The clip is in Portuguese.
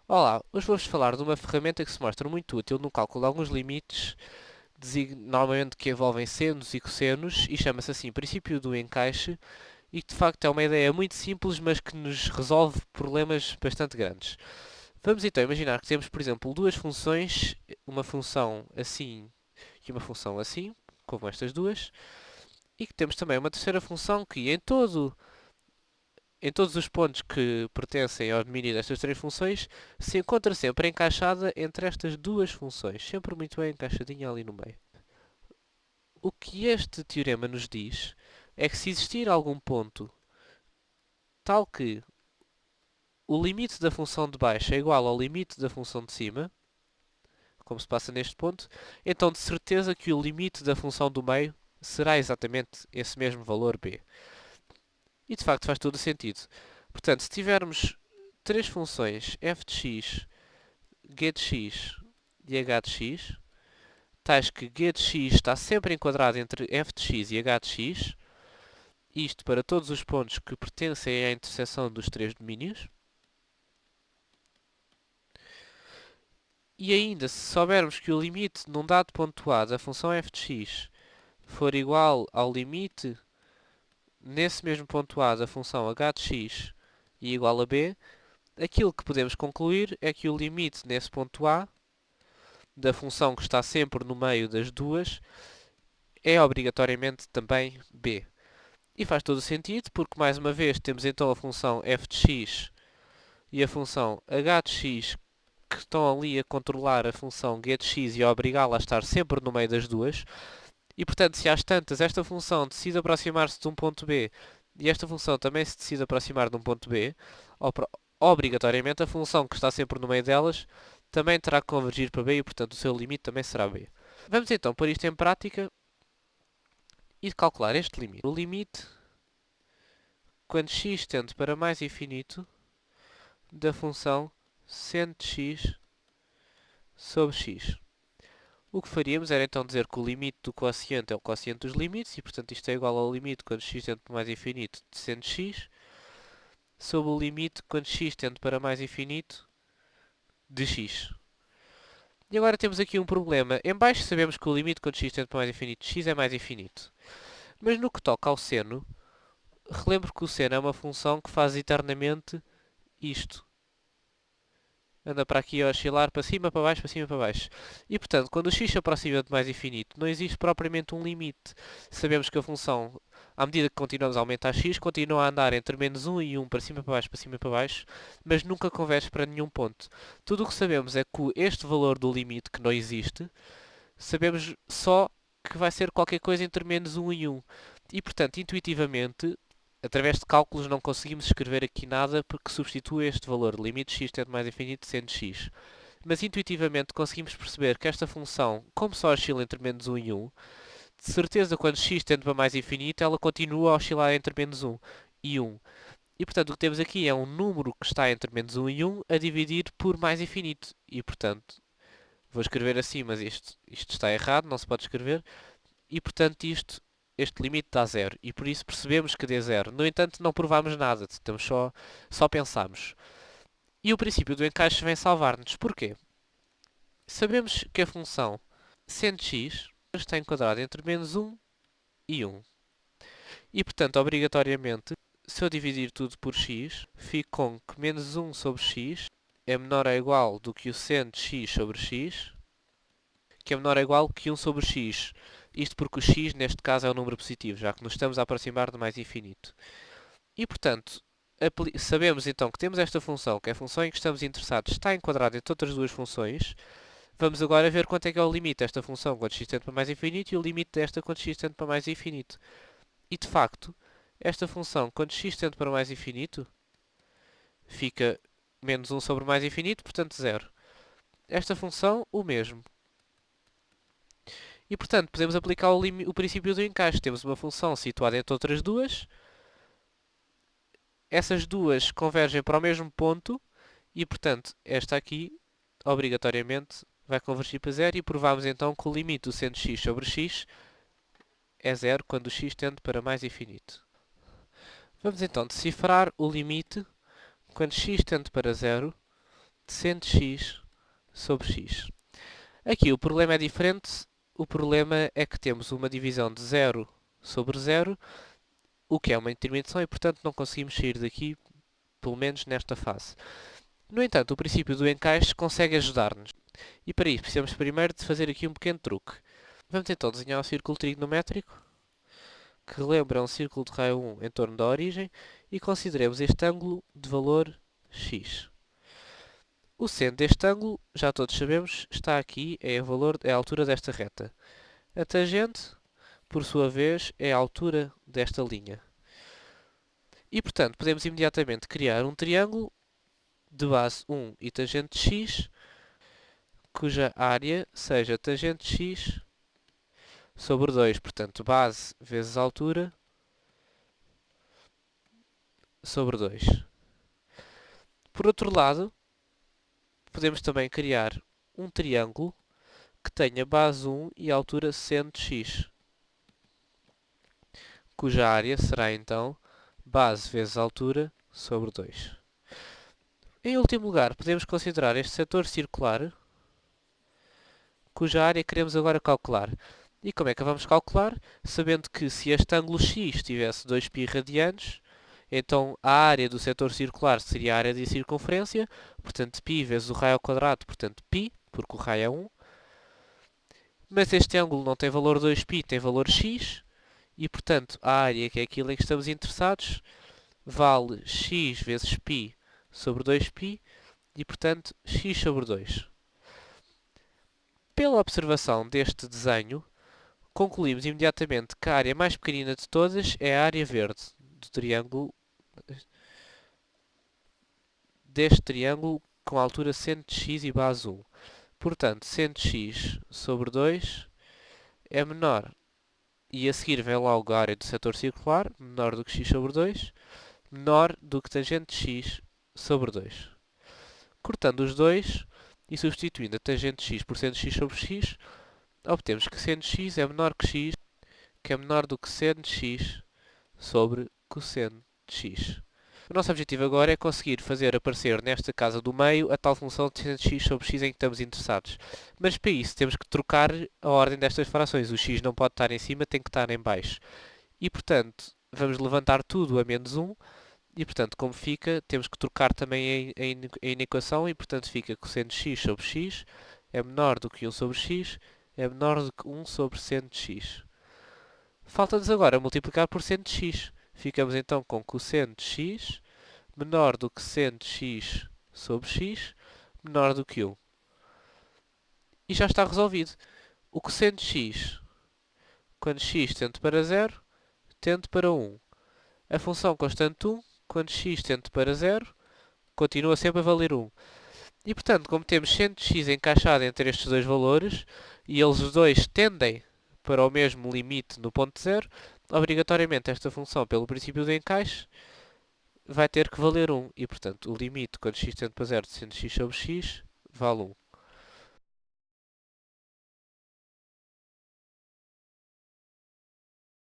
Olá, hoje vou-vos falar de uma ferramenta que se mostra muito útil no cálculo de alguns limites, normalmente que envolvem senos e cossenos, e chama-se assim princípio do encaixe, e que de facto é uma ideia muito simples, mas que nos resolve problemas bastante grandes. Vamos então imaginar que temos, por exemplo, duas funções, uma função assim e uma função assim, como estas duas, e que temos também uma terceira função que em todos os pontos que pertencem ao domínio destas três funções, se encontra sempre encaixada entre estas duas funções, sempre muito bem encaixadinha ali no meio. O que este teorema nos diz é que se existir algum ponto tal que o limite da função de baixo é igual ao limite da função de cima, como se passa neste ponto, então de certeza que o limite da função do meio será exatamente esse mesmo valor b. E de facto faz todo o sentido. Portanto, se tivermos três funções f de x, g de x e h de x, tais que g de x está sempre enquadrado entre f de x e h de x, isto para todos os pontos que pertencem à interseção dos três domínios. E ainda, se soubermos que o limite num dado ponto A da função f de x for igual ao limite nesse mesmo ponto A da função h de x e igual a b, aquilo que podemos concluir é que o limite nesse ponto A da função que está sempre no meio das duas é obrigatoriamente também b. E faz todo o sentido, porque mais uma vez temos então a função f de x e a função h de x que estão ali a controlar a função g de x e a obrigá-la a estar sempre no meio das duas. E portanto, se às tantas esta função decide aproximar-se de um ponto B e esta função também se decide aproximar de um ponto B, obrigatoriamente a função que está sempre no meio delas também terá que convergir para B e portanto o seu limite também será B. Vamos então pôr isto em prática e calcular este limite. O limite quando x tende para mais infinito da função seno de x sobre x. O que faríamos era então dizer que o limite do quociente é o quociente dos limites e, portanto, isto é igual ao limite quando x tende para mais infinito de seno de x sobre o limite quando x tende para mais infinito de x. E agora temos aqui um problema. Em baixo sabemos que o limite quando x tende para mais infinito de x é mais infinito. Mas no que toca ao seno, relembro que o seno é uma função que faz eternamente isto. Anda para aqui a oscilar para cima, para baixo, para cima, para baixo. E, portanto, quando o x se aproxima de mais infinito, não existe propriamente um limite. Sabemos que a função, à medida que continuamos a aumentar x, continua a andar entre menos 1 e 1, para cima, para baixo, para cima, para baixo, mas nunca converge para nenhum ponto. Tudo o que sabemos é que este valor do limite, que não existe, sabemos só que vai ser qualquer coisa entre menos 1 e 1. E, portanto, intuitivamente, através de cálculos não conseguimos escrever aqui nada porque substitui este valor, limite x tende mais infinito sendo x. Mas intuitivamente conseguimos perceber que esta função, como só oscila entre menos 1 e 1, de certeza quando x tende para mais infinito, ela continua a oscilar entre menos 1 e 1. E portanto o que temos aqui é um número que está entre menos 1 e 1 a dividir por mais infinito. E portanto, vou escrever assim, mas isto está errado, não se pode escrever. E portanto este limite dá zero. E por isso percebemos que dê zero. No entanto, não provámos nada. Estamos só pensamos. E o princípio do encaixe vem salvar-nos. Porquê? Sabemos que a função seno de x está enquadrada entre menos 1 e 1. E portanto, obrigatoriamente, se eu dividir tudo por x, fico com que menos 1 sobre x é menor ou igual do que o seno de x sobre x, que é menor ou igual que 1 sobre x. Isto porque o x, neste caso, é um número positivo, já que nos estamos a aproximar do mais infinito. E, portanto, sabemos então que temos esta função, que é a função em que estamos interessados, está enquadrada entre outras duas funções. Vamos agora ver quanto é que é o limite desta função quando x tende para mais infinito e o limite desta quando x tende para mais infinito. E, de facto, esta função, quando x tende para mais infinito, fica menos 1 sobre mais infinito, portanto zero. Esta função, o mesmo. E, portanto, podemos aplicar o princípio do encaixe. Temos uma função situada entre outras duas. Essas duas convergem para o mesmo ponto. E, portanto, esta aqui, obrigatoriamente, vai convergir para zero. E provamos, então, que o limite do seno de x sobre x é zero quando o x tende para mais infinito. Vamos, então, decifrar o limite quando x tende para zero seno de x sobre x. Aqui o problema é diferente. O problema é que temos uma divisão de 0 sobre 0, o que é uma intermediação e, portanto, não conseguimos sair daqui, pelo menos nesta fase. No entanto, o princípio do encaixe consegue ajudar-nos. E para isso precisamos primeiro de fazer aqui um pequeno truque. Vamos então desenhar um círculo trigonométrico que lembra um círculo de raio 1 em torno da origem e consideremos este ângulo de valor x. O seno deste ângulo, já todos sabemos, está aqui, é a altura desta reta. A tangente, por sua vez, é a altura desta linha. E, portanto, podemos imediatamente criar um triângulo de base 1 e tangente x, cuja área seja tangente x sobre 2. Portanto, base vezes altura sobre 2. Por outro lado, podemos também criar um triângulo que tenha base 1 e altura seno de x, cuja área será então base vezes altura sobre 2. Em último lugar, podemos considerar este setor circular, cuja área queremos agora calcular. E como é que a vamos calcular? Sabendo que se este ângulo x tivesse 2π radianos, então a área do setor circular seria a área de circunferência, portanto π vezes o raio ao quadrado, portanto π, porque o raio é 1. Mas este ângulo não tem valor 2π, tem valor x, e portanto a área, que é aquilo em que estamos interessados, vale x vezes π sobre 2π, e portanto x sobre 2. Pela observação deste desenho, concluímos imediatamente que a área mais pequenina de todas é a área verde do triângulo, deste triângulo com a altura seno de x e base 1. Portanto, seno de x sobre 2 é menor, e a seguir vem logo a área do setor circular, menor do que x sobre 2, menor do que tangente de x sobre 2. Cortando os dois e substituindo a tangente de x por seno de x sobre x, obtemos que seno de x é menor que x, que é menor do que seno de x sobre cosseno de x. O nosso objetivo agora é conseguir fazer aparecer nesta casa do meio a tal função de seno de x sobre x em que estamos interessados. Mas para isso temos que trocar a ordem destas frações. O x não pode estar em cima, tem que estar em baixo. E, portanto, vamos levantar tudo a menos 1. E, portanto, como fica, temos que trocar também a equação. E, portanto, fica que cosseno de x sobre x é menor do que 1 sobre x, é menor do que 1 sobre seno de x. Falta-nos agora multiplicar por seno de x. Ficamos então com cosseno de x menor do que seno de x sobre x, menor do que 1. E já está resolvido. O cosseno de x, quando x tende para 0, tende para 1. A função constante 1, quando x tende para 0, continua sempre a valer 1. E, portanto, como temos seno de x encaixado entre estes dois valores, e eles os dois tendem para o mesmo limite no ponto 0, obrigatoriamente esta função, pelo princípio do encaixe, vai ter que valer 1. E, portanto, o limite quando x tende para 0 de seno de x sobre x vale 1.